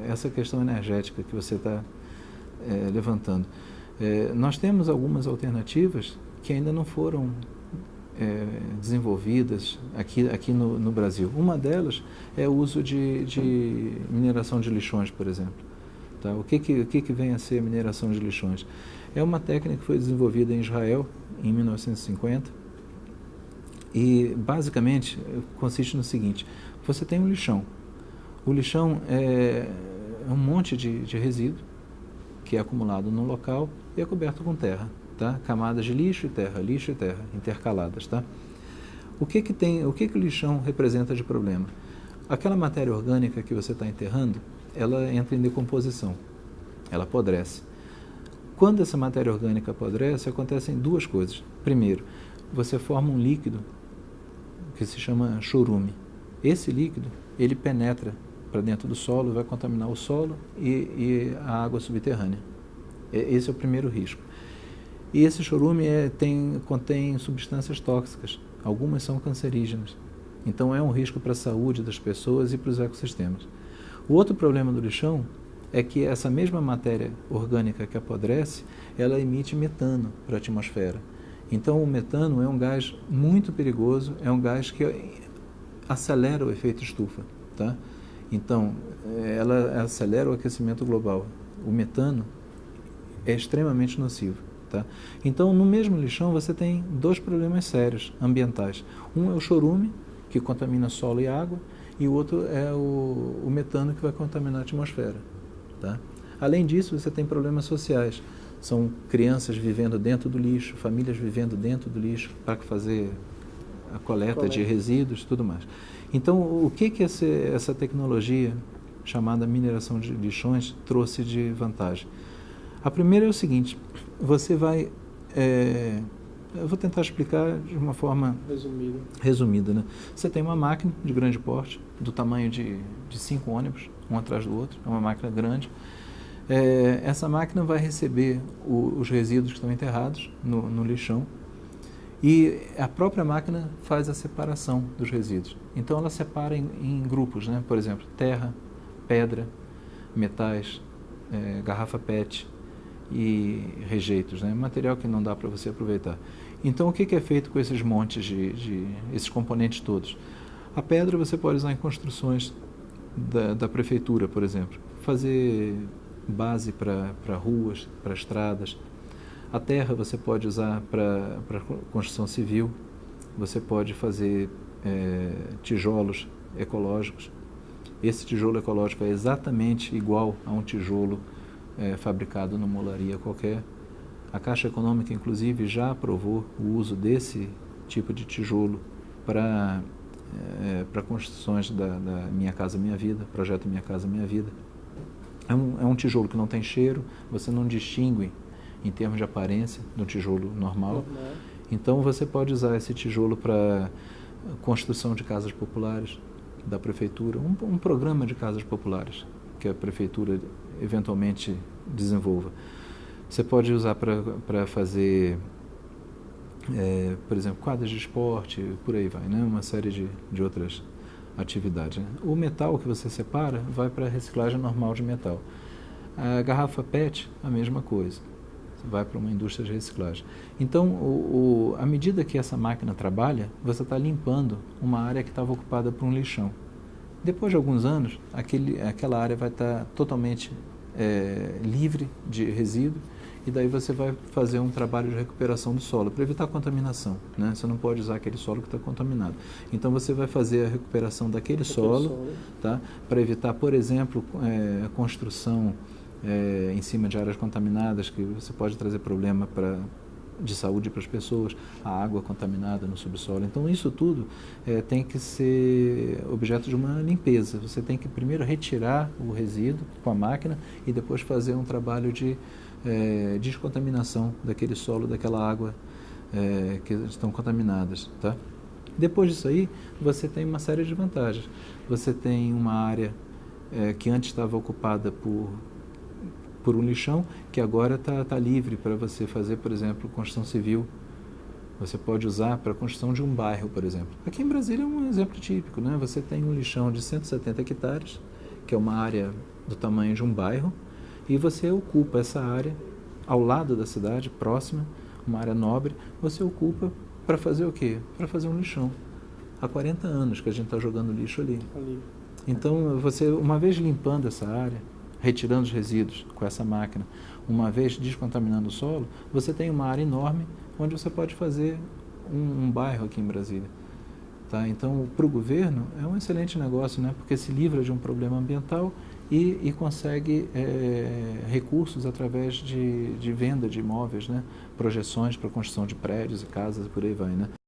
essa questão energética que você está levantando. Nós temos algumas alternativas que ainda não foram desenvolvidas aqui no Brasil. Uma delas é o uso de mineração de lixões, por exemplo. Tá? O que vem a ser a mineração de lixões? É uma técnica que foi desenvolvida em Israel em 1950 e, basicamente, consiste no seguinte: você tem um lixão. O lixão é um monte de resíduo que é acumulado num local e é coberto com terra. Tá? Camadas de lixo e terra, intercaladas. Tá? O que o lixão representa de problema? Aquela matéria orgânica que você está enterrando, ela entra em decomposição, ela apodrece. Quando essa matéria orgânica apodrece, acontecem duas coisas. Primeiro, você forma um líquido que se chama chorume. Esse líquido, ele penetra para dentro do solo, vai contaminar o solo e a água subterrânea. Esse é o primeiro risco. E esse chorume contém substâncias tóxicas, algumas são cancerígenas. Então é um risco para a saúde das pessoas e para os ecossistemas. O outro problema do lixão é que essa mesma matéria orgânica que apodrece, ela emite metano para a atmosfera. Então o metano é um gás muito perigoso, é um gás que acelera o efeito estufa. Tá? Então, ela acelera o aquecimento global. O metano é extremamente nocivo. Tá? Então, no mesmo lixão, você tem dois problemas sérios ambientais. Um é o chorume, que contamina solo e água, e o outro é o metano, que vai contaminar a atmosfera. Tá? Além disso, você tem problemas sociais. São crianças vivendo dentro do lixo, famílias vivendo dentro do lixo para fazer a coleta de resíduos e tudo mais. Então, o que essa tecnologia chamada mineração de lixões trouxe de vantagem? A primeira é o seguinte: você vai... eu vou tentar explicar de uma forma resumida. Né? Você tem uma máquina de grande porte, do tamanho de 5 ônibus, um atrás do outro, é uma máquina grande. Essa máquina vai receber os resíduos que estão enterrados no lixão e a própria máquina faz a separação dos resíduos. Então ela separa em grupos, né? Por exemplo, terra, pedra, metais, garrafa PET e rejeitos, né? Material que não dá para você aproveitar. Então o que é feito com esses montes esses componentes todos? A pedra você pode usar em construções da prefeitura, por exemplo, fazer base para ruas, para estradas. A terra você pode usar para construção civil, você pode fazer tijolos ecológicos. Esse tijolo ecológico é exatamente igual a um tijolo fabricado numa olaria qualquer. A Caixa Econômica, inclusive, já aprovou o uso desse tipo de tijolo para construções da Minha Casa Minha Vida, projeto Minha Casa Minha Vida. É um tijolo que não tem cheiro, você não distingue em termos de aparência do tijolo normal. Então você pode usar esse tijolo para construção de casas populares da prefeitura, um programa de casas populares que a prefeitura eventualmente desenvolva. Você pode usar para fazer, por exemplo, quadras de esporte, por aí vai, né? Uma série de outras atividades. Né? O metal que você separa vai para a reciclagem normal de metal. A garrafa PET, a mesma coisa. Você vai para uma indústria de reciclagem. Então, à medida que essa máquina trabalha, você está limpando uma área que estava ocupada por um lixão. Depois de alguns anos, aquela área vai estar totalmente livre de resíduo e daí você vai fazer um trabalho de recuperação do solo para evitar contaminação, né? Você não pode usar aquele solo que está contaminado. Então você vai fazer a recuperação daquele solo, tá? Para evitar, por exemplo, a construção em cima de áreas contaminadas, que você pode trazer problema de saúde para as pessoas, a água contaminada no subsolo. Então isso tudo tem que ser objeto de uma limpeza. Você tem que primeiro retirar o resíduo com a máquina e depois fazer um trabalho de descontaminação daquele solo, daquela água que estão contaminadas. Tá? Depois disso aí, você tem uma série de vantagens. Você tem uma área que antes estava ocupada por um lixão, que agora está livre para você fazer, por exemplo, construção civil. Você pode usar para a construção de um bairro, por exemplo. Aqui em Brasília é um exemplo típico, né? Você tem um lixão de 170 hectares que é uma área do tamanho de um bairro, e você ocupa essa área ao lado da cidade, próxima, uma área nobre, você ocupa para fazer o quê? Para fazer um lixão. Há 40 anos que a gente está jogando lixo ali. Então, você, uma vez limpando essa área, retirando os resíduos com essa máquina, uma vez descontaminando o solo, você tem uma área enorme onde você pode fazer um bairro aqui em Brasília. Tá? Então, para o governo, é um excelente negócio, né? Porque se livra de um problema ambiental e consegue recursos através de venda de imóveis, né? Projeções para construção de prédios e casas e por aí vai, né?